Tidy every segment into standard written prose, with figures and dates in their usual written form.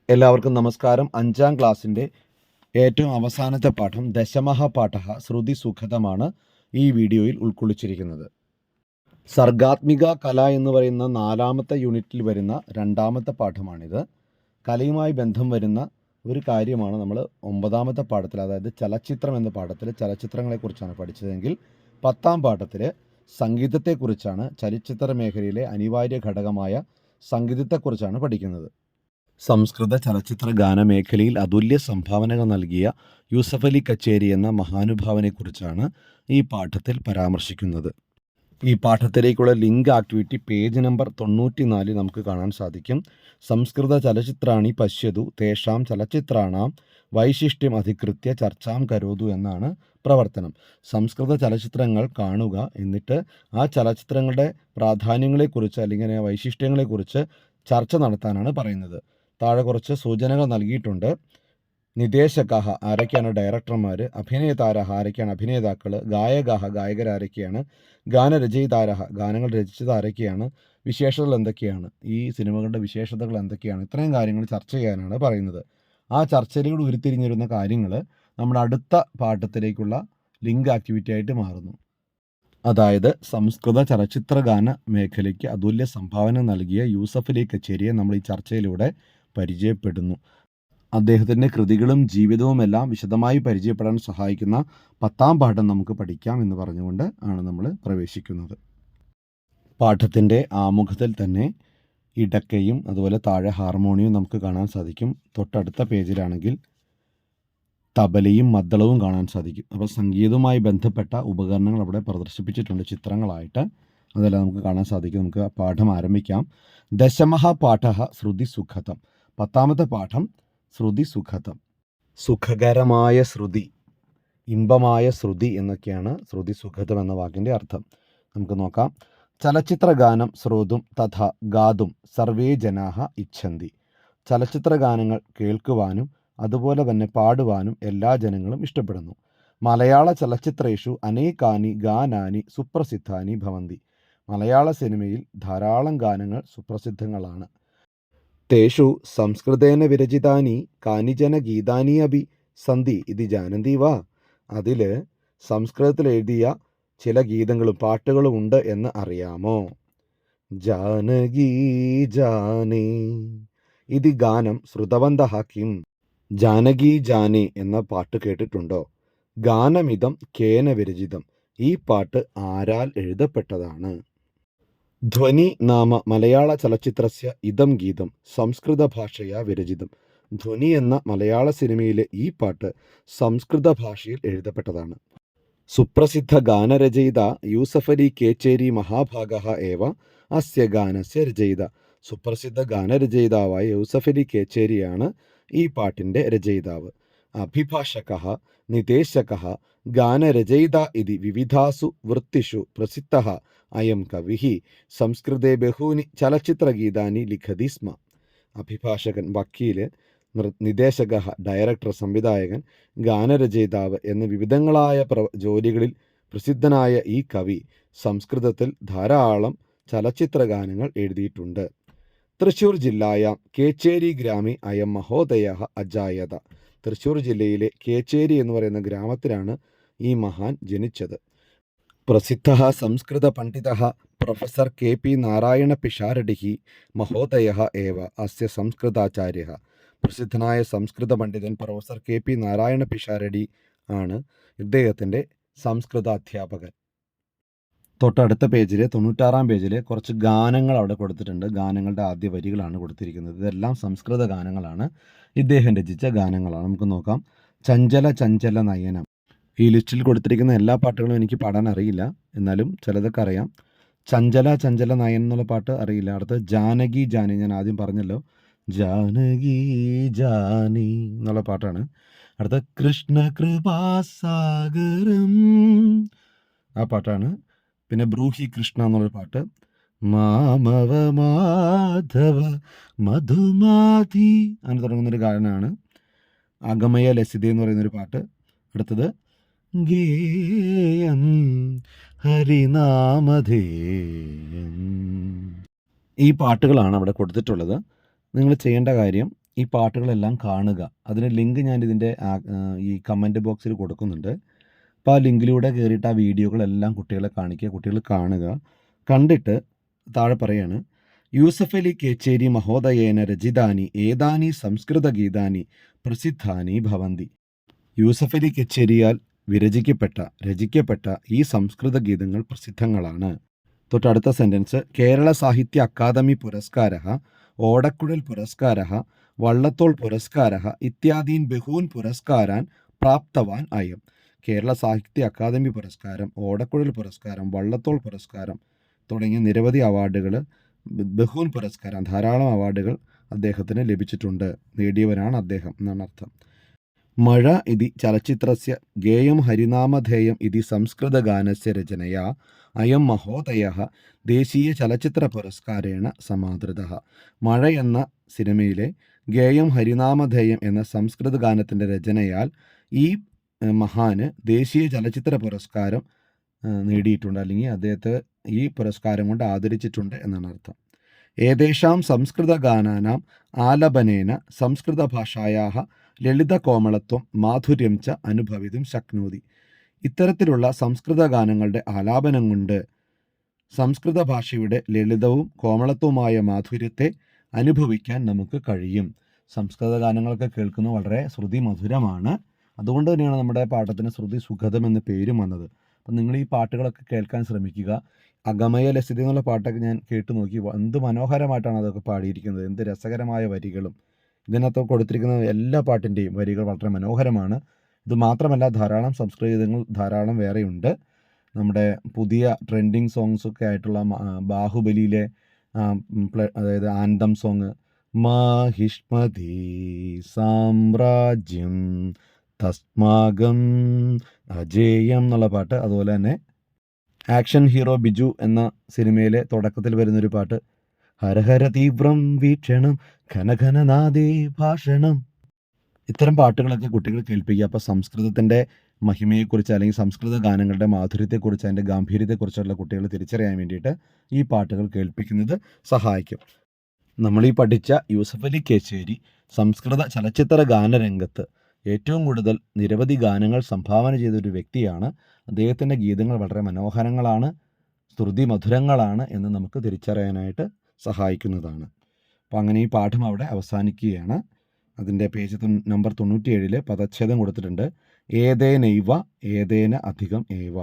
എല്ലാവർക്കും നമസ്കാരം. 5ാം ക്ലാസ്സിൻ്റെ ഏറ്റവും അവസാനത്തെ പാഠം ദശമഃ പാഠഃ ശ്രുതി സുഖതമാണ് ഈ വീഡിയോയിൽ ഉൾക്കൊള്ളിച്ചിരിക്കുന്നത്. സർഗാത്മിക കല എന്ന് പറയുന്ന 4ാമത്തെ യൂണിറ്റിൽ വരുന്ന 2ാമത്തെ പാഠമാണിത്. കലയുമായി ബന്ധം വരുന്ന ഒരു കാര്യമാണ് നമ്മൾ 9ാമത്തെ പാഠത്തിൽ, അതായത് ചലച്ചിത്രം എന്ന പാഠത്തിൽ ചലച്ചിത്രങ്ങളെക്കുറിച്ചാണ് പഠിച്ചതെങ്കിൽ 10ാം പാഠത്തിൽ സംഗീതത്തെക്കുറിച്ചാണ്, ചലച്ചിത്ര മേഖലയിലെ അനിവാര്യ ഘടകമായ സംഗീതത്തെക്കുറിച്ചാണ് പഠിക്കുന്നത്. സംസ്കൃത ചലച്ചിത്ര ഗാനമേഖലയിൽ അതുല്യ സംഭാവനകൾ നൽകിയ യൂസഫ് അലി കച്ചേരി എന്ന മഹാനുഭാവനെക്കുറിച്ചാണ് ഈ പാഠത്തിൽ പരാമർശിക്കുന്നത്. ഈ പാഠത്തിലേക്കുള്ള ലിങ്ക് ആക്ടിവിറ്റി പേജ് നമ്പർ 94 നമുക്ക് കാണാൻ സാധിക്കും. സംസ്കൃത ചലച്ചിത്രാണി പശ്യതു തേഷാം ചലച്ചിത്രാണാം വൈശിഷ്ട്യം അധികൃത്യ ചർച്ചാം കരോതു എന്നാണ് പ്രവർത്തനം. സംസ്കൃത ചലച്ചിത്രങ്ങൾ കാണുക, എന്നിട്ട് ആ ചലച്ചിത്രങ്ങളുടെ പ്രാധാന്യങ്ങളെക്കുറിച്ച് അല്ലെങ്കിൽ വൈശിഷ്ട്യങ്ങളെക്കുറിച്ച് ചർച്ച നടത്താനാണ് പറയുന്നത്. താഴെ കുറച്ച് സൂചനകൾ നൽകിയിട്ടുണ്ട്. നിദേശകാഹ ആരൊക്കെയാണ് ഡയറക്ടർമാർ, അഭിനേതാരഹ ആരൊക്കെയാണ് അഭിനേതാക്കൾ, ഗായകാഹ ഗായകരാരൊക്കെയാണ്, ഗാനരചയിതാരഹ ഗാനങ്ങൾ രചിച്ചത് ആരൊക്കെയാണ്, വിശേഷതകൾ എന്തൊക്കെയാണ്, ഈ സിനിമകളുടെ വിശേഷതകൾ എന്തൊക്കെയാണ്, ഇത്രയും കാര്യങ്ങൾ ചർച്ച ചെയ്യാനാണ് പറയുന്നത്. ആ ചർച്ചയിലൂടെ ഉരുത്തിരിഞ്ഞിരുന്ന കാര്യങ്ങൾ നമ്മുടെ അടുത്ത പാഠത്തിലേക്കുള്ള ലിങ്ക് ആക്ടിവിറ്റി ആയിട്ട് മാറുന്നു. അതായത് സംസ്കൃത ചലച്ചിത്ര ഗാന മേഖലയ്ക്ക് അതുല്യ സംഭാവന നൽകിയ യൂസഫ് അലി കച്ചേരിയെ നമ്മൾ ഈ ചർച്ചയിലൂടെ പരിചയപ്പെടുന്നു. അദ്ദേഹത്തിൻ്റെ കൃതികളും ജീവിതവും എല്ലാം വിശദമായി പരിചയപ്പെടാൻ സഹായിക്കുന്ന 10ാം പാഠം നമുക്ക് പഠിക്കാം എന്ന് പറഞ്ഞുകൊണ്ട് ആണ് നമ്മൾ പ്രവേശിക്കുന്നത്. പാഠത്തിൻ്റെ ആമുഖത്തിൽ തന്നെ ഇടക്കയും അതുപോലെ താഴെ ഹാർമോണിയും നമുക്ക് കാണാൻ സാധിക്കും. തൊട്ടടുത്ത പേജിലാണെങ്കിൽ തബലയും മദ്ദളവും കാണാൻ സാധിക്കും. അപ്പോൾ സംഗീതവുമായി ബന്ധപ്പെട്ട ഉപകരണങ്ങൾ അവിടെ പ്രദർശിപ്പിച്ചിട്ടുണ്ട് ചിത്രങ്ങളായിട്ട്. അതെല്ലാം നമുക്ക് കാണാൻ സാധിക്കും. നമുക്ക് പാഠം ആരംഭിക്കാം. ദശമഃ പാഠഃ ശ്രുതി സുഖതം. 10ാമത്തെ പാഠം ശ്രുതി സുഖതം. സുഖകരമായ ശ്രുതി, ഇമ്പമായ ശ്രുതി എന്നൊക്കെയാണ് ശ്രുതി സുഖതം എന്ന വാക്കിൻ്റെ അർത്ഥം. നമുക്ക് നോക്കാം. ചലച്ചിത്ര ഗാനം ശ്രോതും തഥാ ഗാതും സർവേ ജനാഹ ഇച്ഛന്തി. ചലച്ചിത്ര ഗാനങ്ങൾ കേൾക്കുവാനും അതുപോലെ തന്നെ പാടുവാനും എല്ലാ ജനങ്ങളും ഇഷ്ടപ്പെടുന്നു. മലയാള ചലച്ചിത്രേഷു അനേകാനി ഗാനാനി സുപ്രസിദ്ധാനി ഭവന്തി. മലയാള സിനിമയിൽ ധാരാളം ഗാനങ്ങൾ സുപ്രസിദ്ധങ്ങളാണ്. തേഷു സംസ്കൃതേന വിരചിതാനി കാനിചന ഗീതാനി അഭി സന്തി ഇത് ജാനന്തി വാ. അതിൽ സംസ്കൃതത്തിൽ എഴുതിയ ചില ഗീതങ്ങളും പാട്ടുകളും ഉണ്ട് എന്ന് അറിയാമോ? ജാനകി ജാനേ ഇത് ഗാനം ശ്രുതവന്തഃ കിം. ജാനകി ജാനേ എന്ന പാട്ട് കേട്ടിട്ടുണ്ടോ? ഗാനമിതം കേന വിരചിതം. ഈ പാട്ട് ആരാൽ എഴുതപ്പെട്ടതാണ്? ധ്വനി നാമ മലയാള ചലച്ചിത്രസ്യ ഇതം ഗീതം സംസ്കൃത ഭാഷയാ വിരചിതം. ധ്വനി എന്ന മലയാള സിനിമയിലെ ഈ പാട്ട് സംസ്കൃത ഭാഷയിൽ എഴുതപ്പെട്ടതാണ്. സുപ്രസിദ്ധ ഗാനരചയിത യൂസഫ് അലി കേച്ചേരി മഹാഭാഗഃ ഏവ അസ്യ ഗാനസ്യ രചയിത. സുപ്രസിദ്ധ ഗാനരചയിതാവായ യൂസഫ് അലി കേച്ചേരിയാണ് ഈ പാട്ടിൻ്റെ രചയിതാവ്. അഭിഭാഷകഃ നിദേശകഃ ഗാനരചയിത ഇതി വിവിധാസു വൃത്തിഷു പ്രസിദ്ധഃ അയം കവിഃ സംസ്കൃതേ ബഹൂനി ചലച്ചിത്രഗീതാനി ലിഖതി സ്മ. അഭിഭാഷകൻ, വക്കീൽ, നിദേശകഃ ഡയറക്ടർ, സംവിധായകൻ, ഗാനരചയിതാവ് എന്ന വിവിധങ്ങളായ ജോലികളിൽ പ്രസിദ്ധനായ ഈ കവി സംസ്കൃതത്തിൽ ധാരാളം ചലച്ചിത്ര ഗാനങ്ങൾ എഴുതിയിട്ടുണ്ട്. തൃശ്ശൂർ ജില്ലായാം കേച്ചേരി ഗ്രാമി അയം മഹോദയഃ അജായത. തൃശ്ശൂർ ജില്ലയിലെ കേച്ചേരി എന്ന് പറയുന്ന ഗ്രാമത്തിലാണ് ഈ മഹാൻ ജനിച്ചത്. പ്രസിദ്ധഃ സംസ്കൃത പണ്ഡിതഃ പ്രൊഫസർ കെ പി നാരായണ പിഷാരടിഃ മഹോദയഃ ഏവ അസ്യ സംസ്കൃതാചാര്യഃ. പ്രസിദ്ധനായ സംസ്കൃത പണ്ഡിതൻ professor K P Narayana Pisharody ആണ് ഇദ്ദേഹത്തിൻ്റെ സംസ്കൃത അധ്യാപകൻ. തൊട്ടടുത്ത പേജിൽ 96ാം പേജിൽ കുറച്ച് ഗാനങ്ങൾ അവിടെ കൊടുത്തിട്ടുണ്ട്. ഗാനങ്ങളുടെ ആദ്യ വരികളാണ് കൊടുത്തിരിക്കുന്നത്. ഇതെല്ലാം സംസ്കൃത ഗാനങ്ങളാണ്, ഇദ്ദേഹം രചിച്ച ഗാനങ്ങളാണ്. നമുക്ക് നോക്കാം. ചഞ്ചല ചഞ്ചല നയനം. ഈ ലിസ്റ്റിൽ കൊടുത്തിരിക്കുന്ന എല്ലാ പാട്ടുകളും എനിക്ക് പാടാൻ അറിയില്ല, എന്നാലും ചിലതൊക്കെ അറിയാം. ചഞ്ചല ചഞ്ചല നയൻ എന്നുള്ള പാട്ട് അറിയില്ല. അടുത്ത് ജാനകി ജാനി, ഞാൻ ആദ്യം പറഞ്ഞല്ലോ, ജാനകി ജാനി എന്നുള്ള പാട്ടാണ്. അടുത്ത കൃഷ്ണ കൃപാസാഗരം, ആ പാട്ടാണ്. പിന്നെ ബ്രൂഹി കൃഷ്ണ എന്നുള്ളൊരു പാട്ട്. മാമവ മാധവ മധുമാധി അങ്ങനെ തുടങ്ങുന്നൊരു ഗാനമാണ്. അഗമയ ലസിത എന്ന് പറയുന്നൊരു പാട്ട്. അടുത്തത് ഗേയം ഹരിനാമധേയം. ഈ പാട്ടുകളാണ് അവിടെ കൊടുത്തിട്ടുള്ളത്. നിങ്ങൾ ചെയ്യേണ്ട കാര്യം ഈ പാട്ടുകളെല്ലാം കാണുക. അതിന് ലിങ്ക് ഞാൻ ഇതിൻ്റെ ഈ കമൻറ്റ് ബോക്സിൽ കൊടുക്കുന്നുണ്ട്. അപ്പോൾ ആ ലിങ്കിലൂടെ കയറിയിട്ട് ആ വീഡിയോകളെല്ലാം കുട്ടികളെ കാണിക്കുക, കുട്ടികൾ കാണുക. കണ്ടിട്ട് താഴെ പറയാണ്, യൂസഫ് അലി കേച്ചേരി മഹോദയേന രചിതാനി ഏതാനി സംസ്കൃതഗീതാനി പ്രസിദ്ധാനി ഭവന്തി. യൂസഫ് അലി കച്ചേരിയാൽ രചിക്കപ്പെട്ട ഈ സംസ്കൃത ഗീതങ്ങൾ പ്രസിദ്ധങ്ങളാണ്. തൊട്ടടുത്ത സെൻറ്റൻസ്, കേരള സാഹിത്യ അക്കാദമി പുരസ്കാരः, ഓടക്കുഴൽ പുരസ്കാരः, വള്ളത്തോൾ പുരസ്കാരः ഇത്യാദീൻ ബഹൂൻ പുരസ്കാരാൻ പ്രാപ്തവാൻ അയം. കേരള സാഹിത്യ അക്കാദമി പുരസ്കാരം, ഓടക്കുഴൽ പുരസ്കാരം, വള്ളത്തോൾ പുരസ്കാരം തുടങ്ങിയ നിരവധി അവാർഡുകൾ, ബഹൂൻ പുരസ്കാരം ധാരാളം അവാർഡുകൾ അദ്ദേഹത്തിന് ലഭിച്ചിട്ടുണ്ട്, നേടിയവനാണ് അദ്ദേഹം എന്നാണ് അർത്ഥം. മഴ ഇതി ചലച്ചിത്രസ്യ ഗേയം ഹരിനാമധേയം ഇതി സംസ്കൃതഗാനസ്യ രചനയാ അയം മഹോദയഃ ദേശീയ ചലച്ചിത്ര പുരസ്കാരേണ സമാദൃതഃ. മഴ എന്ന സിനിമയിലെ ഗേയം ഹരിനാമധേയം എന്ന സംസ്കൃത ഗാനത്തിൻ്റെ രചനയാൽ ഈ മഹാന് ദേശീയ ചലച്ചിത്ര പുരസ്കാരം നേടിയിട്ടുണ്ട്, അല്ലെങ്കിൽ അദ്ദേഹത്തെ ഈ പുരസ്കാരം കൊണ്ട് ആദരിച്ചിട്ടുണ്ട് എന്നാണ് അർത്ഥം. ഏതേഷാം സംസ്കൃതഗാനാനാം ആലപനേന സംസ്കൃതഭാഷായാः ലളിതകോമളത്വം മാധുര്യം ച അനുഭവിതും ശക്നോതി. ഇത്തരത്തിലുള്ള സംസ്കൃത ഗാനങ്ങളുടെ ആലാപനം കൊണ്ട് സംസ്കൃത ഭാഷയുടെ ലളിതവും കോമളത്വമായ മാധുര്യത്തെ അനുഭവിക്കാൻ നമുക്ക് കഴിയും. സംസ്കൃത ഗാനങ്ങളൊക്കെ കേൾക്കുന്നത് വളരെ ശ്രുതി മധുരമാണ്. അതുകൊണ്ട് തന്നെയാണ് നമ്മുടെ പാഠത്തിന് ശ്രുതി സുഖതം എന്ന പേരും വന്നത്. അപ്പം നിങ്ങൾ ഈ പാട്ടുകളൊക്കെ കേൾക്കാൻ ശ്രമിക്കുക. അഗമയ ലസിത എന്നുള്ള പാട്ടൊക്കെ ഞാൻ കേട്ടു നോക്കി. എന്ത് മനോഹരമായിട്ടാണ് അതൊക്കെ പാടിയിരിക്കുന്നത്, എന്ത് രസകരമായ വരികളും. ഇതിനകത്ത് കൊടുത്തിരിക്കുന്ന എല്ലാ പാട്ടിൻ്റെയും വരികൾ വളരെ മനോഹരമാണ്. ഇത് മാത്രമല്ല, ധാരാളം സംസ്കൃത ഗീതങ്ങൾ ധാരാളം വേറെയുണ്ട്. നമ്മുടെ പുതിയ ട്രെൻഡിങ് സോങ്സൊക്കെ ആയിട്ടുള്ള ബാഹുബലിയിലെ അതായത് ആന്തം സോങ്, മാഹിഷ്മതി സാമ്രാജ്യം തസ്മാകം അജേയം എന്നുള്ള പാട്ട്, അതുപോലെ തന്നെ ആക്ഷൻ ഹീറോ ബിജു എന്ന സിനിമയിലെ തുടക്കത്തിൽ വരുന്നൊരു പാട്ട്, ഹരഹര തീവ്രം വീക്ഷണം ഘനഘനനാദേ ഭാഷണം. ഇത്തരം പാട്ടുകളൊക്കെ കുട്ടികൾ കേൾപ്പിക്കുക. അപ്പോൾ സംസ്കൃതത്തിൻ്റെ മഹിമയെക്കുറിച്ച് അല്ലെങ്കിൽ സംസ്കൃത ഗാനങ്ങളുടെ മാധുര്യത്തെക്കുറിച്ച്, അതിൻ്റെ ഗാംഭീര്യത്തെക്കുറിച്ചുള്ള കുട്ടികൾ തിരിച്ചറിയാൻ വേണ്ടിയിട്ട് ഈ പാട്ടുകൾ കേൾപ്പിക്കുന്നത് സഹായിക്കും. നമ്മളീ പഠിച്ച യൂസഫ് അലി കേച്ചേരി സംസ്കൃത ചലച്ചിത്ര ഗാനരംഗത്ത് ഏറ്റവും കൂടുതൽ നിരവധി ഗാനങ്ങൾ സംഭാവന ചെയ്തൊരു വ്യക്തിയാണ്. അദ്ദേഹത്തിൻ്റെ ഗീതങ്ങൾ വളരെ മനോഹരങ്ങളാണ്, ശ്രുതി മധുരങ്ങളാണ് എന്ന് നമുക്ക് തിരിച്ചറിയാനായിട്ട് സഹായിക്കുന്നതാണ്. അപ്പോൾ അങ്ങനെ ഈ പാഠം അവിടെ അവസാനിക്കുകയാണ്. അതിൻ്റെ പേജ് നമ്പർ 97 പദച്ഛേദം കൊടുത്തിട്ടുണ്ട്. ഏതേനൈവ ഏതേന അധികം ഏവ,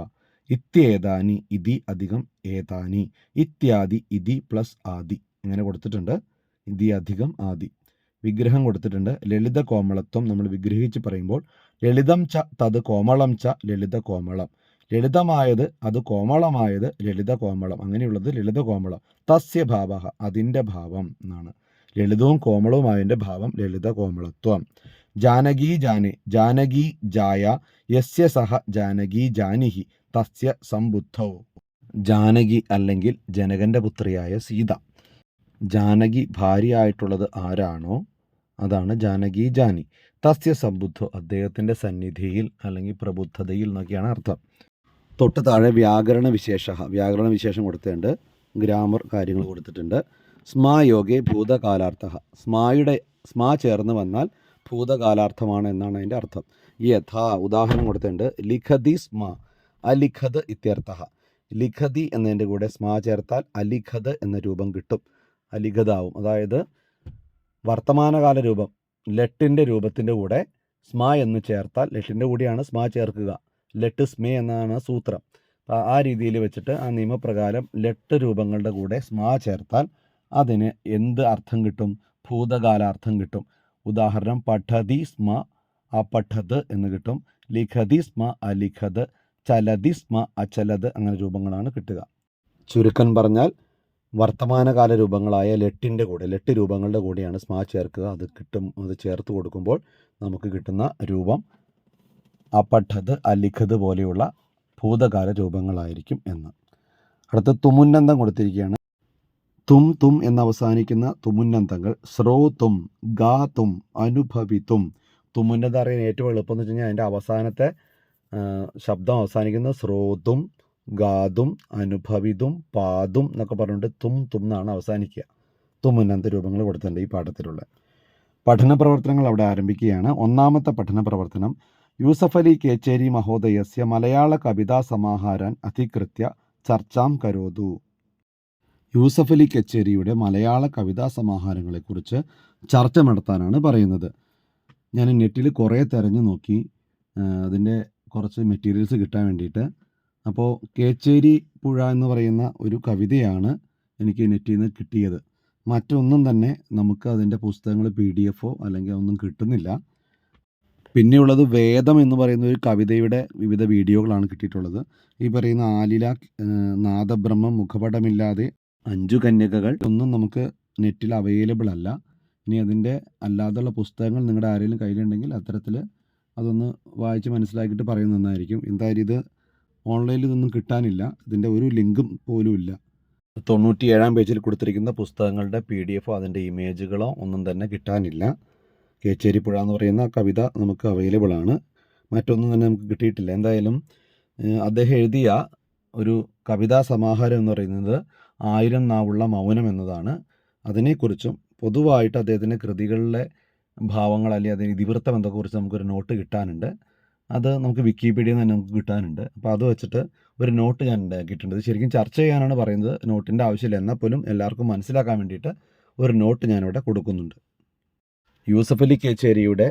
ഇത്യേതാനി ഇതി അധികം ഏതാനി, ഇത്യാദി ഇതി പ്ലസ് ആദി ഇങ്ങനെ കൊടുത്തിട്ടുണ്ട്. ഇതി അധികം ആദി. വിഗ്രഹം കൊടുത്തിട്ടുണ്ട്. ലളിത കോമളത്വം നമ്മൾ വിഗ്രഹിച്ച് പറയുമ്പോൾ ലളിതം ച തത് കോമളം ച ലളിത കോമളം, ലളിതമായത് അത് കോമളമായത് ലളിത കോമളം, അങ്ങനെയുള്ളത് ലളിത കോമളം. തസ്യ ഭാവ അതിൻ്റെ ഭാവം എന്നാണ്. ലളിതവും കോമളവുമായതിൻ്റെ ഭാവം ലളിത കോമളത്വം. ജാനകി ജാനെ ജാനകി ജായ യസ്യ സഹ ജാനകി ജാനിഹി തസ്യ സംബുദ്ധൗ. ജാനകി അല്ലെങ്കിൽ ജനകൻ്റെ പുത്രിയായ സീത. ജാനകി ഭാര്യയായിട്ടുള്ളത് ആരാണോ അതാണ് ജാനകി ജാനി. തസ്യ സംബുദ്ധോ അദ്ദേഹത്തിൻ്റെ സന്നിധിയിൽ അല്ലെങ്കിൽ പ്രബുദ്ധതയിൽ എന്നൊക്കെയാണ് അർത്ഥം. തൊട്ട് താഴെ വ്യാകരണ വിശേഷം കൊടുത്തിട്ടുണ്ട്. ഗ്രാമർ കാര്യങ്ങൾ കൊടുത്തിട്ടുണ്ട്. സ്മാ യോഗേ ഭൂതകാലാർത്ഥ. സ്മാ ചേർന്ന് വന്നാൽ ഭൂതകാലാർത്ഥമാണ് എന്നാണ് അതിൻ്റെ അർത്ഥം. യഥാ ഉദാഹരണം കൊടുത്തിട്ടുണ്ട്. ലിഖതി സ്മ അലിഖത് ഇത്യർത്ഥ. ലിഖതി എന്നതിൻ്റെ കൂടെ സ്മാ ചേർത്താൽ അലിഖത് എന്ന രൂപം കിട്ടും, അലിഖതാവും. അതായത് വർത്തമാനകാല രൂപം ലെട്ടിൻ്റെ രൂപത്തിൻ്റെ കൂടെ സ്മാ എന്ന് ചേർത്താൽ, ലെട്ടിൻ്റെ കൂടെയാണ് സ്മാ ചേർക്കുക, ലെട്ട് സ്മേ എന്നാണ് സൂത്രം. ആ രീതിയിൽ വെച്ചിട്ട് ആ നിയമപ്രകാരം ലെട്ട് രൂപങ്ങളുടെ കൂടെ സ്മാ ചേർത്താൽ അതിന് എന്ത് അർത്ഥം കിട്ടും? ഭൂതകാലാർത്ഥം കിട്ടും. ഉദാഹരണം പഠതി സ്മ അപഠത് എന്ന് കിട്ടും, ലിഖതി സ്മ അലിഖത്, ചലതി സ്മ അചലത്, അങ്ങനെ രൂപങ്ങളാണ് കിട്ടുക. ചുരുക്കം പറഞ്ഞാൽ വർത്തമാനകാല രൂപങ്ങളായ ലെട്ട് രൂപങ്ങളുടെ കൂടെയാണ് സ്മാ ചേർക്കുക. അത് ചേർത്ത് കൊടുക്കുമ്പോൾ നമുക്ക് കിട്ടുന്ന രൂപം അപഠത് അലിഖത് പോലെയുള്ള ഭൂതകാല രൂപങ്ങളായിരിക്കും എന്ന്. അടുത്ത തുമുന്നന്തം കൊടുത്തിരിക്കുകയാണ്. തും എന്നവസാനിക്കുന്ന തുമുന്നന്തങ്ങൾ ശ്രോതും ഗാതും അനുഭവിത്തും. തുമുന്നതം അറിയാൻ ഏറ്റവും എളുപ്പം എന്ന് വെച്ച് കഴിഞ്ഞാൽ അതിൻ്റെ അവസാനത്തെ ശബ്ദം അവസാനിക്കുന്നത് ശ്രോതും ഗാതും അനുഭവിതും പാതും എന്നൊക്കെ പറഞ്ഞുകൊണ്ട് തും എന്നാണ് അവസാനിക്കുക. തുമുന്നന്ത രൂപങ്ങൾ കൊടുത്തിട്ടുണ്ട് ഈ പാഠത്തിലുള്ള. പഠന പ്രവർത്തനങ്ങൾ അവിടെ ആരംഭിക്കുകയാണ്. ഒന്നാമത്തെ പഠന പ്രവർത്തനം യൂസഫ് അലി കേച്ചേരി മഹോദയസ്യ മലയാള കവിതാ സമാഹാരാൻ അധികൃത്യ ചർച്ചാം കരോതു. യൂസഫ് അലി കേച്ചേരിയുടെ മലയാള കവിതാ സമാഹാരങ്ങളെക്കുറിച്ച് ചർച്ച നടത്താനാണ് പറയുന്നത്. ഞാൻ നെറ്റിൽ കുറേ തിരഞ്ഞു നോക്കി അതിൻ്റെ കുറച്ച് മെറ്റീരിയൽസ് കിട്ടാൻ വേണ്ടിയിട്ട്. അപ്പോൾ കേച്ചേരി പുഴ എന്ന് പറയുന്ന ഒരു കവിതയാണ് എനിക്ക് നെറ്റിൽ നിന്ന് കിട്ടിയത്. മറ്റൊന്നും തന്നെ നമുക്ക് അതിൻ്റെ പുസ്തകങ്ങൾ PDF അല്ലെങ്കിൽ ഒന്നും കിട്ടുന്നില്ല. പിന്നെയുള്ളത് വേദം എന്ന് പറയുന്ന ഒരു കവിതയുടെ വിവിധ വീഡിയോകളാണ് കിട്ടിയിട്ടുള്ളത്. ഈ പറയുന്ന ആലില, നാദബ്രഹ്മം, മുഖപടമില്ലാതെ, 5 കന്യകകൾ ഒന്നും നമുക്ക് നെറ്റിൽ അവൈലബിൾ അല്ല. ഇനി അതിൻ്റെ അല്ലാതെയുള്ള പുസ്തകങ്ങൾ നിങ്ങളുടെ ആരെങ്കിലും കയ്യിലുണ്ടെങ്കിൽ അത്തരത്തിൽ അതൊന്ന് വായിച്ച് മനസ്സിലാക്കിയിട്ട് പറയുന്നതായിരിക്കും. എന്തായാലും ഇത് ഓൺലൈനിൽ ഇതൊന്നും കിട്ടാനില്ല. ഇതിൻ്റെ ഒരു ലിങ്കും പോലും ഇല്ല. 97-ാം പേജിൽ കൊടുത്തിരിക്കുന്ന പുസ്തകങ്ങളുടെ PDF അതിൻ്റെ ഇമേജുകളോ ഒന്നും തന്നെ കിട്ടാനില്ല. കേച്ചേരി പുഴ എന്ന് പറയുന്ന കവിത നമുക്ക് അവൈലബിൾ ആണ്. മറ്റൊന്നും തന്നെ നമുക്ക് കിട്ടിയിട്ടില്ല. എന്തായാലും അദ്ദേഹം എഴുതിയ ഒരു കവിതാ സമാഹാരം എന്ന് പറയുന്നത് 1000 നാവുള്ള മൗനം എന്നതാണ്. അതിനെക്കുറിച്ചും പൊതുവായിട്ട് അദ്ദേഹത്തിൻ്റെ കൃതികളിലെ ഭാവങ്ങൾ അല്ലെങ്കിൽ അതിന് ഇതിവൃത്തം എന്നതിനെക്കുറിച്ച് നമുക്കൊരു നോട്ട് കിട്ടാനുണ്ട്. അത് നമുക്ക് വിക്കിപീഡിയയിൽ നിന്ന് തന്നെ നമുക്ക് കിട്ടാനുണ്ട്. അപ്പോൾ അത് വെച്ചിട്ട് ഒരു നോട്ട് ഞാൻ ഉണ്ടാക്കിയിട്ടുണ്ട്. ഇത് ശരിക്കും ചർച്ച ചെയ്യാനാണ് പറയുന്നത്. നോട്ടിൻ്റെ ആവശ്യമില്ല. എന്നാൽ പോലും എല്ലാവർക്കും മനസ്സിലാക്കാൻ വേണ്ടിയിട്ട് ഒരു നോട്ട് ഞാനിവിടെ കൊടുക്കുന്നുണ്ട്. യൂസഫ് അലി കേച്ചേരിയുടെ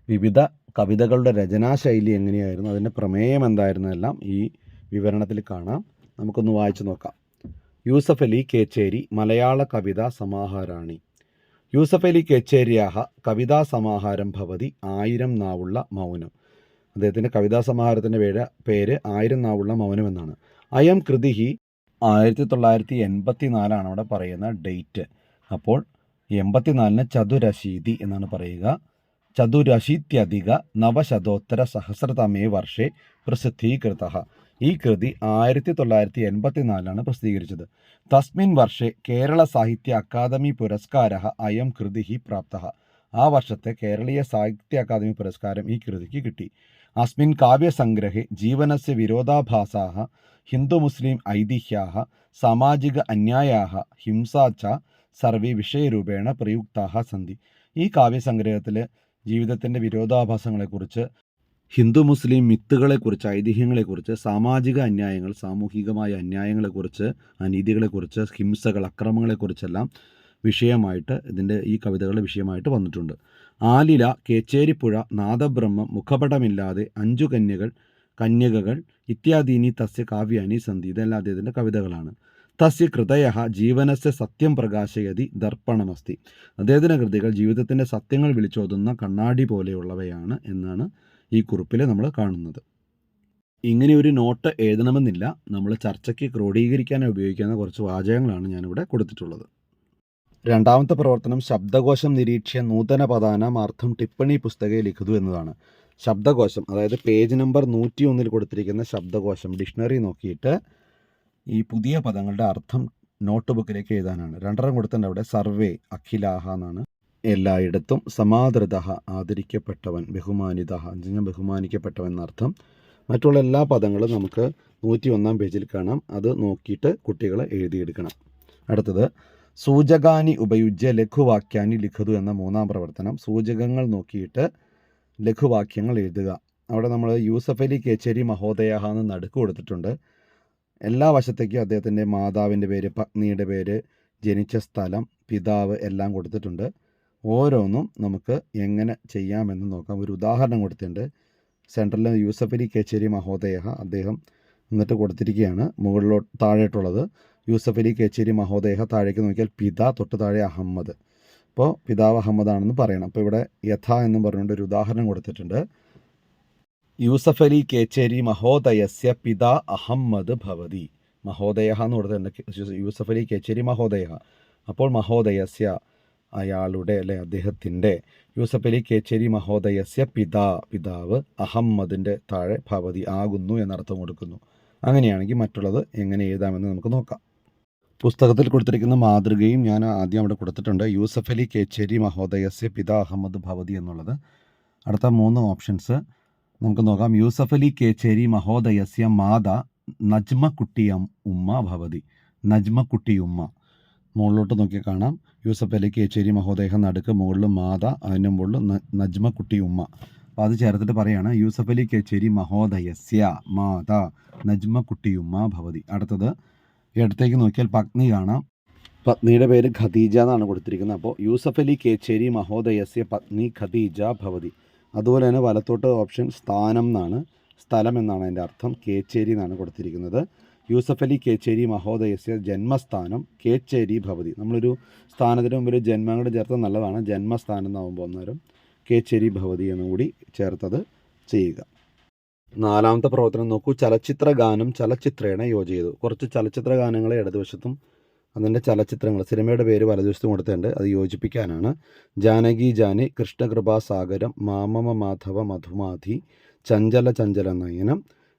വിവിധ കവിതകളുടെ രചനാശൈലി എങ്ങനെയായിരുന്നു, അതിൻ്റെ പ്രമേയം എന്തായിരുന്നെല്ലാം ഈ വിവരണത്തിൽ കാണാം. നമുക്കൊന്ന് വായിച്ചു നോക്കാം. യൂസഫ് അലി കേച്ചേരി മലയാള കവിതാ സമാഹാരാണി. യൂസഫ് അലി കേച്ചേരിയാഹ കവിതാ സമാഹാരം ഭവതി 1000 നാവുള്ള മൗനം. അദ്ദേഹത്തിൻ്റെ കവിതാ സമാഹാരത്തിൻ്റെ പേര് 1000 നാവുള്ള മൗനം എന്നാണ്. അയം കൃതിഹി 1984 അവിടെ പറയുന്ന ഡേറ്റ്. അപ്പോൾ 84 ചതുരശീതി എന്നാണ് പറയുക. ചതുരശീത്യധിക നവശതോത്തര സഹസ്രതമേ വർഷേ പ്രസിദ്ധീകൃത. ഈ കൃതി 1984 പ്രസിദ്ധീകരിച്ചത്. തസ്മിൻ വർഷേ കേരള സാഹിത്യ അക്കാദമി പുരസ്കാരഃ അയം കൃതിഹി പ്രാപ്തഃ. ആ വർഷത്തെ കേരളീയ സാഹിത്യ അക്കാദമി പുരസ്കാരം ഈ കൃതിക്ക് കിട്ടി. അസ്മിൻ കാവ്യസംഗ്രഹേ ജീവനസ്യ വിരോധാഭാസാഃ ഹിന്ദു മുസ്ലിം ഐതിഹ്യാഃ സാമാജിക അന്യായാഃ ഹിംസാ ച സർവേ വിഷയരൂപേണ പ്രയുക്താഃ സന്തി. ഈ കാവ്യസംഗ്രഹത്തിൽ ജീവിതത്തിൻ്റെ വിരോധാഭാസങ്ങളെക്കുറിച്ച്, ഹിന്ദു മുസ്ലിം മിത്തുകളെക്കുറിച്ച്, ഐതിഹ്യങ്ങളെക്കുറിച്ച്, സാമാജിക അന്യായങ്ങൾ, സാമൂഹികമായ അന്യായങ്ങളെക്കുറിച്ച്, അനീതികളെക്കുറിച്ച്, ഹിംസകൾ, അക്രമങ്ങളെക്കുറിച്ചെല്ലാം വിഷയമായിട്ട് ഈ കവിതകളുടെ വിഷയമായിട്ട് വന്നിട്ടുണ്ട്. ആലില, കേച്ചേരിപ്പുഴ, നാദബ്രഹ്മം, മുഖപടമില്ലാതെ, 5 കന്യകകൾ ഇത്യാദീനി തസ്യ കാവ്യാനി സന്ധി. ഇതെല്ലാം അദ്ദേഹത്തിൻ്റെ കവിതകളാണ്. തസ്യ കൃതയഃ ജീവനസ്യ സത്യം പ്രകാശയതി ദർപ്പണമസ്തി. അദ്ദേഹത്തിൻ്റെ കൃതികൾ ജീവിതത്തിൻ്റെ സത്യങ്ങൾ വിളിച്ചോതുന്ന കണ്ണാടി പോലെയുള്ളവയാണ് എന്നാണ് ഈ കുറിപ്പിൽ നമ്മൾ കാണുന്നത്. ഇങ്ങനെ ഒരു നോട്ട് എഴുതണമെന്നില്ല. നമ്മൾ ചർച്ചയ്ക്ക് ക്രോഡീകരിക്കാനായി ഉപയോഗിക്കുന്ന കുറച്ച് വാചകങ്ങളാണ് ഞാനിവിടെ കൊടുത്തിട്ടുള്ളത്. രണ്ടാമത്തെ പ്രവർത്തനം ശബ്ദകോശം നിരീക്ഷ്യ നൂതന പദാനാം അർത്ഥം ടിപ്പണി പുസ്തകെ ലിഖിതു എന്നതാണ്. ശബ്ദകോശം, അതായത് പേജ് നമ്പർ 101 കൊടുത്തിരിക്കുന്ന ശബ്ദകോശം, ഡിക്ഷണറി നോക്കിയിട്ട് ഈ പുതിയ പദങ്ങളുടെ അർത്ഥം നോട്ട് ബുക്കിലേക്ക് എഴുതാനാണ്. 2 കൊടുത്തിട്ടുണ്ട് അവിടെ. സർവേ, അഖിലാഹ എന്നാണ്. എല്ലായിടത്തും. സമാദൃത, ആദരിക്കപ്പെട്ടവൻ, ബഹുമാനിത, ബഹുമാനിക്കപ്പെട്ടവൻ എന്നർത്ഥം. മറ്റുള്ള എല്ലാ പദങ്ങളും നമുക്ക് 101-ാം പേജിൽ കാണാം. അത് നോക്കിയിട്ട് കുട്ടികൾ എഴുതിയെടുക്കണം. അടുത്തത് സൂചകാനി ഉപയുജ്യ ലഘുവാക്യാനി ലിഖതു എന്ന 3-ാം പ്രവർത്തനം. സൂചകങ്ങൾ നോക്കിയിട്ട് ലഘുവാക്യങ്ങൾ എഴുതുക. അവിടെ നമ്മൾ യൂസഫ് അലി കേച്ചേരി മഹോദയ എന്ന് നടുക്ക് കൊടുത്തിട്ടുണ്ട്. എല്ലാ വശത്തേക്കും അദ്ദേഹത്തിൻ്റെ മാതാവിൻ്റെ പേര്, പത്നിയുടെ പേര്, ജനിച്ച സ്ഥലം, പിതാവ് എല്ലാം കൊടുത്തിട്ടുണ്ട്. ഓരോന്നും നമുക്ക് എങ്ങനെ ചെയ്യാമെന്ന് നോക്കാം. ഒരു ഉദാഹരണം കൊടുത്തിട്ടുണ്ട്. സെൻട്രലിൽ യൂസഫ് അലി കേച്ചേരി മഹോദയ അദ്ദേഹം എന്നിട്ട് കൊടുത്തിരിക്കുകയാണ്. താഴെയിട്ടുള്ളത് യൂസഫ് അലി കേച്ചേരി മഹോദയ, താഴേക്ക് നോക്കിയാൽ പിത, തൊട്ട് താഴെ അഹമ്മദ്. അപ്പോൾ പിതാവ് അഹമ്മദാണെന്ന് പറയണം. അപ്പോൾ ഇവിടെ യഥ എന്നും പറഞ്ഞുകൊണ്ട് ഒരു ഉദാഹരണം കൊടുത്തിട്ടുണ്ട്. യൂസഫ് അലി കേച്ചേരി മഹോദയസ്യ പിതാ അഹമ്മദ് ഭവതി. മഹോദയ എന്ന് കൊടുത്തിട്ടുണ്ട്. യൂസഫ് അലി കേച്ചേരി മഹോദയ. അപ്പോൾ മഹോദയസ്യ അയാളുടെ, അല്ലെ അദ്ദേഹത്തിൻ്റെ, യൂസഫ് അലി കേച്ചേരി മഹോദയസ്യ പിതാവ്, അഹമ്മദിൻ്റെ താഴെ ഭവതി ആകുന്നു എന്നർത്ഥം കൊടുക്കുന്നു. അങ്ങനെയാണെങ്കിൽ മറ്റുള്ളത് എങ്ങനെ എഴുതാമെന്ന് നമുക്ക് നോക്കാം. പുസ്തകത്തിൽ കൊടുത്തിരിക്കുന്ന മാതൃകയും ഞാൻ ആദ്യം അവിടെ കൊടുത്തിട്ടുണ്ട്. യൂസഫ് അലി കേച്ചേരി മഹോദയസ്യ പിതാ അഹമ്മദ് ഭവതി എന്നുള്ളത്. അടുത്ത 3 ഓപ്ഷൻസ് നമുക്ക് നോക്കാം. യൂസഫ് അലി കേച്ചേരി മഹോദയസ്യ മാത നജ്മക്കുട്ടി ഉമ്മ ഭവതി. നജ്മക്കുട്ടി ഉമ്മ. മുകളിലോട്ട് നോക്കിയാൽ കാണാം യൂസഫ് അലി കേച്ചേരി മഹോദയ നടുക്ക് മുകളിൽ മാത അതിൻ്റെ മുകളിൽ നജ്മക്കുട്ടി ഉമ്മ. അപ്പോൾ അത് ചേർത്തിട്ട് പറയാണ് യൂസഫ് അലി കേച്ചേരി മഹോദയസ്യ മാത നജ്മക്കുട്ടി ഉമ്മ ഭവതി. അടുത്തത് ഇടത്തേക്ക് നോക്കിയാൽ പത്നി കാണാം. പത്നിയുടെ പേര് ഖദീജ എന്നാണ് കൊടുത്തിരിക്കുന്നത്. അപ്പോൾ യൂസഫ് അലി കേച്ചേരി മഹോദയസ്യ പത്നി ഖദീജ ഭവതി. അതുപോലെ തന്നെ വലത്തോട്ട് ഓപ്ഷൻ സ്ഥാനം എന്നാണ്, സ്ഥലം എന്നാണ് അതിൻ്റെ അർത്ഥം. കേച്ചേരി എന്നാണ് കൊടുത്തിരിക്കുന്നത്. യൂസഫ് അലി കേച്ചേരി മഹോദയസ്യ ജന്മസ്ഥാനം കേച്ചേരി ഭവതി. നമ്മളൊരു സ്ഥാനത്തിന് മുമ്പിൽ ജന്മം കൂടെ ചേർത്തത് നല്ലതാണ്. ജന്മസ്ഥാനം എന്നാകുമ്പോൾ അന്നേരം കേച്ചേരി ഭവതി എന്നുകൂടി ചേർത്തത് ചെയ്യുക. നാലാമത്തെ പ്രവർത്തനം നോക്കൂ. ചലച്ചിത്ര ഗാനം ചലച്ചിത്രേണ യോജിച്ചത്. കുറച്ച് ചലച്ചിത്ര ഗാനങ്ങളെ ഇടതുവശത്തും അതിൻ്റെ ചലച്ചിത്രങ്ങൾ സിനിമയുടെ പേര് വലതുവശത്തും കൊടുത്തിട്ടുണ്ട്. അത് യോജിപ്പിക്കാനാണ്. ജാനകി ജാനി, കൃഷ്ണകൃപാസാഗരം, മാമമ മാധവ മധുമാധി, ചഞ്ചല ചഞ്ചല നയനം,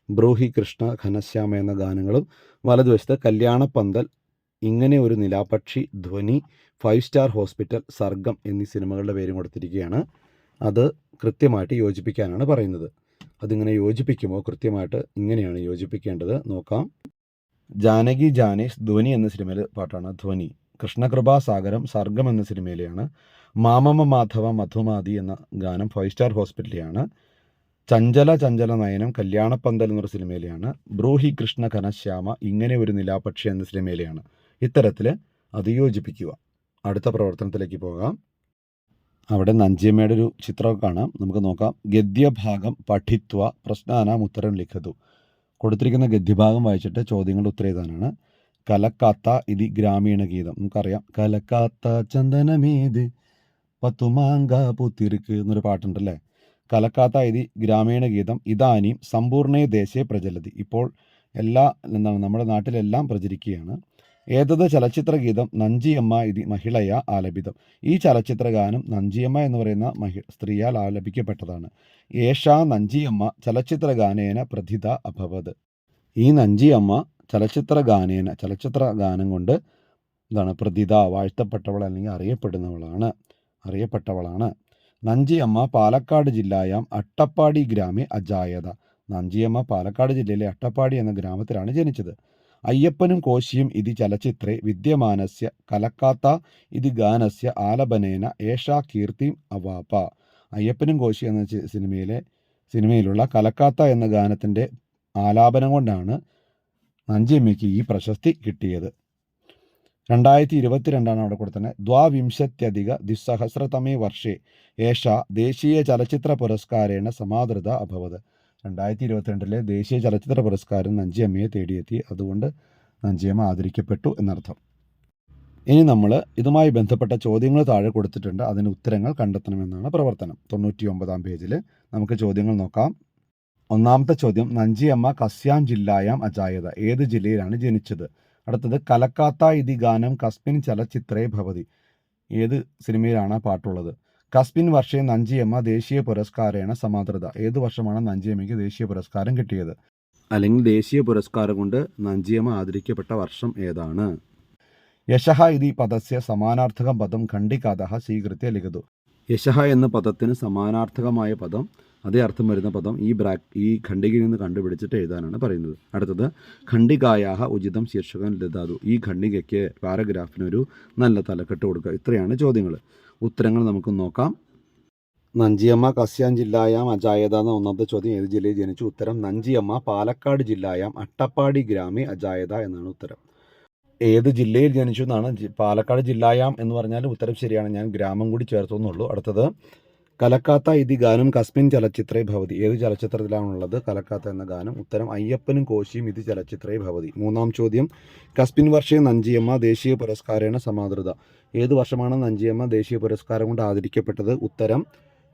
ബ്രൂഹി കൃഷ്ണ ഘനശ്യാമ എന്ന ഗാനങ്ങളും വലതുവശത്ത് കല്യാണപ്പന്തൽ, ഇങ്ങനെ ഒരു നിലാപക്ഷി, ധ്വനി, 5 സ്റ്റാർ ഹോസ്പിറ്റൽ, സർഗം എന്നീ സിനിമകളുടെ പേരും കൊടുത്തിരിക്കുകയാണ്. അത് കൃത്യമായിട്ട് യോജിപ്പിക്കാനാണ് പറയുന്നത്. അതിങ്ങനെ യോജിപ്പിക്കുമ്പോൾ കൃത്യമായിട്ട് ഇങ്ങനെയാണ് യോജിപ്പിക്കേണ്ടത്. നോക്കാം. ജാനകി ജാനേഷ് ധ്വനി എന്ന സിനിമയിലെ പാട്ടാണ് ധ്വനി. കൃഷ്ണകൃപാസാഗരം സർഗം എന്ന സിനിമയിലെയാണ്. മാമമ മാധവ മധുമാതി എന്ന ഗാനം 5 സ്റ്റാർ ഹോസ്പിറ്റലിലാണ്. ചഞ്ചല ചഞ്ചല നയനം കല്യാണപ്പന്തൽ എന്നൊരു സിനിമയിലെയാണ്. ബ്രൂഹി കൃഷ്ണ ഘനശ്യാമ ഇങ്ങനെ ഒരു നിലാപക്ഷി എന്ന സിനിമയിലെയാണ്. ഇത്തരത്തിൽ അത് യോജിപ്പിക്കുക. അടുത്ത പ്രവർത്തനത്തിലേക്ക് പോകാം. അവിടെ നഞ്ചിയമ്മയുടെ ഒരു ചിത്രമൊക്കെ കാണാം. നമുക്ക് നോക്കാം. ഗദ്യഭാഗം പഠിത്വ പ്രശ്നാനാം ഉത്തരം ലിഖതു. കൊടുത്തിരിക്കുന്ന ഗദ്യഭാഗം വായിച്ചിട്ട് ചോദ്യങ്ങളുടെ ഉത്തരം എഴുതാനാണ്. കലക്കാത്ത ഇതി ഗ്രാമീണ ഗീതം. നമുക്കറിയാം കലക്കാത്ത ചന്ദനമേത് പത്തുമാങ്ക പൂത്തിരിക്ക് എന്നൊരു പാട്ടുണ്ടല്ലേ. കലക്കാത്ത ഇതി ഗ്രാമീണ ഗീതം ഇതാനും സമ്പൂർണേ ദേശേ പ്രചലതി. ഇപ്പോൾ നമ്മുടെ നാട്ടിലെല്ലാം പ്രചരിക്കുകയാണ്. ഏതത് ചലച്ചിത്ര ഗീതം നഞ്ചിയമ്മ ഇതി മഹിളയ ആലപിതം. ഈ ചലച്ചിത്ര ഗാനം നഞ്ചിയമ്മ എന്ന് പറയുന്ന സ്ത്രീയാൽ ആലപിക്കപ്പെട്ടതാണ്. ഏഷാ നഞ്ചിയമ്മ ചലച്ചിത്ര ഗാനേന പ്രഥിത അഭവത്. ഈ നഞ്ചിയമ്മ ചലച്ചിത്ര ഗാനം കൊണ്ട് എന്താണ് പ്രഥിത, വാഴ്ത്തപ്പെട്ടവൾ അല്ലെങ്കിൽ അറിയപ്പെട്ടവളാണ്. നഞ്ചിയമ്മ പാലക്കാട് ജില്ലായാം അട്ടപ്പാടി ഗ്രാമേ അജായത. നഞ്ചിയമ്മ പാലക്കാട് ജില്ലയിലെ അട്ടപ്പാടി എന്ന ഗ്രാമത്തിലാണ് ജനിച്ചത്. അയ്യപ്പനും കോശിയും ഇതി ചലച്ചിത്രേ വിദ്യമാനസ്യ കലക്കാത്ത ഇതി ഗാനസ്യ ആലപനേന ഏഷാ കീർത്തിം അവാപ. അയ്യപ്പനും കോശി എന്ന സിനിമയിലുള്ള കലക്കാത്ത എന്ന ഗാനത്തിൻ്റെ ആലാപനം കൊണ്ടാണ് നഞ്ചിയമ്മയ്ക്ക് ഈ പ്രശസ്തി കിട്ടിയത്. 2022 അവിടെ കൊടുത്തത്. 2020-2023 വർഷേ ഏഷ ദേശീയ ചലച്ചിത്ര പുരസ്കാരേണ സമാദൃത അഭവത്. 2022 ദേശീയ ചലച്ചിത്ര പുരസ്കാരം നഞ്ചിയമ്മയെ തേടിയെത്തി. അതുകൊണ്ട് നഞ്ചിയമ്മ ആദരിക്കപ്പെട്ടു എന്നർത്ഥം. ഇനി നമ്മൾ ഇതുമായി ബന്ധപ്പെട്ട ചോദ്യങ്ങൾ താഴെ കൊടുത്തിട്ടുണ്ട്. അതിന് ഉത്തരങ്ങൾ കണ്ടെത്തണമെന്നാണ് പ്രവർത്തനം. 99-ാം പേജിൽ നമുക്ക് ചോദ്യങ്ങൾ നോക്കാം. ഒന്നാമത്തെ ചോദ്യം, നഞ്ചിയമ്മ കസ്യാം ജില്ലായാം അജായത. ഏത് ജില്ലയിലാണ് ജനിച്ചത്? അടുത്തത്, കലക്കാത്ത ഇതി ഗാനം കസ്മിൻ ചലച്ചിത്രേ ഭവതി. ഏത് സിനിമയിലാണ് പാട്ടുള്ളത്? കസ്മിൻ വർഷേ നഞ്ചിയമ്മ ദേശീയ പുരസ്കാരേണ സമാദൃത. ഏത് വർഷമാണ് നഞ്ചിയമ്മയ്ക്ക് ദേശീയ പുരസ്കാരം കിട്ടിയത്? അല്ലെങ്കിൽ ദേശീയ പുരസ്കാരം കൊണ്ട് നഞ്ചിയമ്മ ആദരിക്കപ്പെട്ട വർഷം ഏതാണ്? യശഃ ഇതി പദസ്യ സമാനാർത്ഥകം പദം ഖണ്ഡികാതഃ സ്വീകൃത്യ ലിഖതു. യശഃ എന്ന പദത്തിന് സമാനാർത്ഥകമായ പദം, അതേ അർത്ഥം വരുന്ന പദം ഈ ഖണ്ഡികയിൽ നിന്ന് കണ്ടുപിടിച്ചിട്ട് എഴുതാനാണ് പറയുന്നത്. അടുത്തത്, ഖണ്ഡികായാഹ ഉചിതം ശീർഷകം ലതാതു. ഈ ഖണ്ഡികയ്ക്ക് പാരഗ്രാഫിനൊരു നല്ല തലക്കെട്ട് കൊടുക്കുക. ഇത്രയാണ് ചോദ്യങ്ങൾ. ഉത്തരങ്ങൾ നമുക്ക് നോക്കാം. നഞ്ചിയമ്മ കസ്യാം ജില്ലായാം അജായത എന്ന ഒന്നാമത്തെ ചോദ്യം, ഏത് ജില്ലയിൽ ജനിച്ചു? ഉത്തരം, നഞ്ചിയമ്മ പാലക്കാട് ജില്ലായാം അട്ടപ്പാടി ഗ്രാമേ അജായത എന്നാണ് ഉത്തരം. ഏത് ജില്ലയിൽ ജനിച്ചു എന്നാണ്. പാലക്കാട് ജില്ലായാം എന്ന് പറഞ്ഞാൽ ഉത്തരം ശരിയാണ്. ഞാൻ ഗ്രാമം കൂടി ചേർത്തുന്നുള്ളൂ. അടുത്തത്, കലക്കാത്ത ഇതി ഗാനം കസ്മിൻ ചലച്ചിത്രേ ഭവതി. ഏത് ചലച്ചിത്രത്തിലാണുള്ളത് കലക്കാത്ത എന്ന ഗാനം? ഉത്തരം, അയ്യപ്പനും കോശിയും ഇതി ചലച്ചിത്രേ ഭവതി. മൂന്നാം ചോദ്യം, കസ്മിൻ വർഷേ നഞ്ചിയമ്മ ദേശീയ പുരസ്കാരേണ സമാദൃത. ഏത് വർഷമാണ് നഞ്ചിയമ്മ ദേശീയ പുരസ്കാരം കൊണ്ട് ആദരിക്കപ്പെട്ടത്? ഉത്തരം,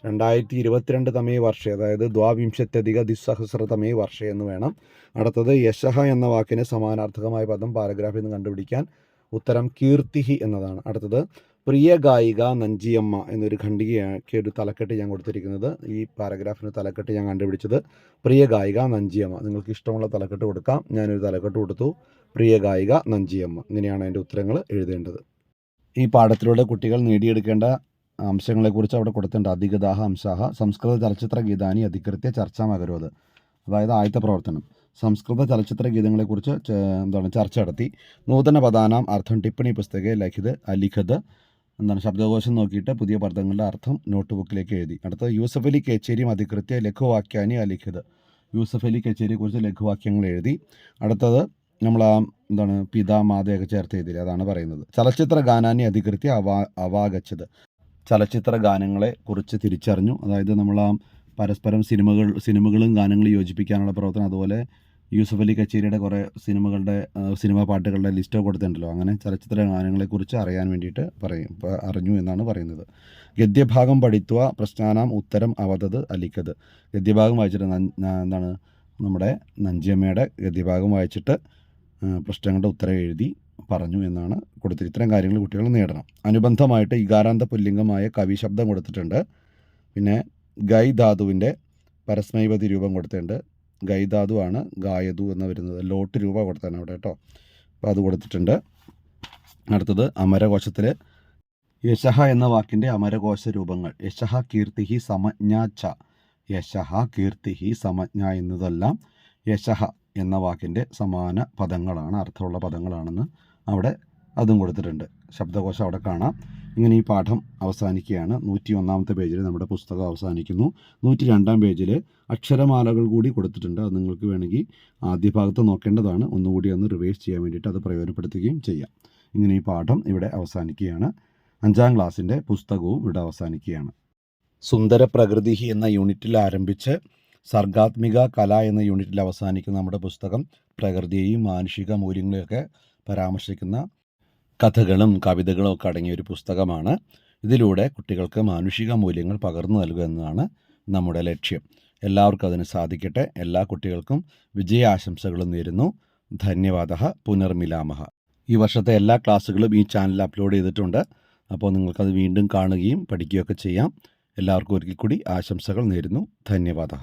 2022 വർഷേ, അതായത് 2020-2023 വർഷേ എന്ന് വേണം. അടുത്തത്, യശഃ എന്ന വാക്കിന് സമാനാർത്ഥകമായ പദം പാരഗ്രാഫിൽ നിന്ന് കണ്ടുപിടിക്കാൻ. ഉത്തരം, കീർത്തിഹി എന്നതാണ്. അടുത്തത്, പ്രിയ ഗായിക നഞ്ചിയമ്മ എന്നൊരു ഖണ്ഡികയ്ക്ക് ഒരു തലക്കെട്ട് ഞാൻ കൊടുത്തിരിക്കുന്നത്. ഈ പാരഗ്രാഫിന് തലക്കെട്ട് ഞാൻ കണ്ടുപിടിച്ചത് പ്രിയ ഗായിക നഞ്ചിയമ്മ. നിങ്ങൾക്ക് ഇഷ്ടമുള്ള തലക്കെട്ട് കൊടുക്കാം. ഞാനൊരു തലക്കെട്ട് കൊടുത്തു, പ്രിയ ഗായിക നഞ്ചിയമ്മ. ഇങ്ങനെയാണ് അതിൻ്റെ ഉത്തരങ്ങൾ എഴുതേണ്ടത്. ഈ പാഠത്തിലൂടെ കുട്ടികൾ നേടിയെടുക്കേണ്ട അംശങ്ങളെക്കുറിച്ച് അവിടെ കൊടുത്തിട്ടുണ്ട്. അധികതാഹ അംശാഹ സംസ്കൃത ചലച്ചിത്ര ഗീതാനി അധികൃത്യ ചർച്ചാമകരോത്. അതായത് ആദ്യത്തെ പ്രവർത്തനം, സംസ്കൃത ചലച്ചിത്ര ഗീതങ്ങളെക്കുറിച്ച് ചർച്ച നടത്തി. നൂതന പദാനാം അർത്ഥം ടിപ്പണി പുസ്തകെ ലിഖിത് അലിഖത് ശബ്ദകോശം നോക്കിയിട്ട് പുതിയ പദങ്ങളുടെ അർത്ഥം നോട്ട് ബുക്കിലേക്ക് എഴുതി. അടുത്തത് യൂസഫ് അലി കേച്ചേരിയും അധികൃത്യ ലഘുവാക്യാനി അലിഖിത്. യൂസഫ് അലി കേച്ചേരിയെക്കുറിച്ച് ലഘുവാക്യങ്ങൾ എഴുതി. അടുത്തത് നമ്മൾ പിതാ മാതയൊക്കെ ചേർത്ത് എഴുതിയില്ല, അതാണ് പറയുന്നത്. ചലച്ചിത്ര ഗാനാനി അധികൃത്യ അവാഗച്ചത്. ചലച്ചിത്ര ഗാനങ്ങളെ കുറിച്ച് തിരിച്ചറിഞ്ഞു. അതായത് നമ്മൾ പരസ്പരം സിനിമകളും ഗാനങ്ങളും യോജിപ്പിക്കാനുള്ള പ്രവർത്തനം. അതുപോലെ യൂസഫ് അലി കച്ചേരിയുടെ കുറേ സിനിമാ പാട്ടുകളുടെ ലിസ്റ്റ് കൊടുത്തിട്ടുണ്ടല്ലോ. അങ്ങനെ ചലച്ചിത്ര ഗാനങ്ങളെക്കുറിച്ച് അറിയാൻ വേണ്ടിയിട്ട് അറിഞ്ഞു എന്നാണ് പറയുന്നത്. ഗദ്യഭാഗം പഠിത്വ പ്രശ്നാനാം ഉത്തരം അവതത് അലിഖത്. ഗദ്യഭാഗം വായിച്ചിട്ട് നമ്മുടെ നഞ്ചിയമ്മയുടെ ഗദ്യഭാഗം വായിച്ചിട്ട് പ്രശ്നങ്ങളുടെ ഉത്തരം എഴുതി പറഞ്ഞു എന്നാണ് കൊടുത്തിട്ട്. ഇത്തരം കാര്യങ്ങൾ കുട്ടികൾ നേടണം. അനുബന്ധമായിട്ട് ഇകാരാന്ത പുല്ലിംഗമായ കവിശബ്ദം കൊടുത്തിട്ടുണ്ട്. പിന്നെ ഗൈ ധാതുവിൻ്റെ പരസ്മൈപതി രൂപം കൊടുത്തിട്ടുണ്ട്. ഗൈ ധാതുവാണ് ഗായതു എന്ന് വരുന്നത്. ലോട്ട് രൂപ കൊടുത്താണ് അവിടെ കേട്ടോ. അപ്പോൾ അത് കൊടുത്തിട്ടുണ്ട്. അടുത്തത് അമരകോശത്തിൽ യശഹ എന്ന വാക്കിൻ്റെ അമരകോശ രൂപങ്ങൾ. യശഹ കീർത്തിഹി സമജ്ഞ ച. യശഹ കീർത്തിഹി സമജ്ഞ എന്നതെല്ലാം യശഹ എന്ന വാക്കിൻ്റെ സമാന പദങ്ങളാണ്, അർത്ഥമുള്ള പദങ്ങളാണെന്ന് അവിടെ അതും കൊടുത്തിട്ടുണ്ട്. ശബ്ദകോശം അവിടെ കാണാം. ഇങ്ങനെ ഈ പാഠം അവസാനിക്കുകയാണ്. 101-ാമത്തെ പേജിൽ നമ്മുടെ പുസ്തകം അവസാനിക്കുന്നു. 102-ാം പേജിൽ അക്ഷരമാലകൾ കൂടി കൊടുത്തിട്ടുണ്ട്. അത് നിങ്ങൾക്ക് വേണമെങ്കിൽ ആദ്യ ഭാഗത്ത് നോക്കേണ്ടതാണ്. ഒന്നുകൂടി ഒന്ന് റിവൈസ് ചെയ്യാൻ വേണ്ടിയിട്ട് അത് പ്രയോജനപ്പെടുത്തുകയും ചെയ്യാം. ഇങ്ങനെ ഈ പാഠം ഇവിടെ അവസാനിക്കുകയാണ്. 5-ാം ക്ലാസ്സിൻ്റെ പുസ്തകവും ഇവിടെ അവസാനിക്കുകയാണ്. സുന്ദര പ്രകൃതി എന്ന യൂണിറ്റിൽ ആരംഭിച്ച് സർഗാത്മിക കല എന്ന യൂണിറ്റിൽ അവസാനിക്കുന്ന നമ്മുടെ പുസ്തകം പ്രകൃതിയെയും മാനുഷിക മൂല്യങ്ങളെയൊക്കെ പരാമർശിക്കുന്ന കഥകളും കവിതകളും ഒക്കെ അടങ്ങിയ ഒരു പുസ്തകമാണ്. ഇതിലൂടെ കുട്ടികൾക്ക് മാനുഷിക മൂല്യങ്ങൾ പകർന്നു നൽകുക എന്നതാണ് നമ്മുടെ ലക്ഷ്യം. എല്ലാവർക്കും അതിന് സാധിക്കട്ടെ. എല്ലാ കുട്ടികൾക്കും വിജയാശംസകളും നേരുന്നു. ധന്യവാദ. പുനർമിലാമഹ. ഈ വർഷത്തെ എല്ലാ ക്ലാസ്സുകളും ഈ ചാനലിൽ അപ്ലോഡ് ചെയ്തിട്ടുണ്ട്. അപ്പോൾ നിങ്ങൾക്കത് വീണ്ടും കാണുകയും പഠിക്കുകയൊക്കെ ചെയ്യാം. എല്ലാവർക്കും ഒരിക്കൽ കൂടി ആശംസകൾ നേരുന്നു. ധന്യവാദ.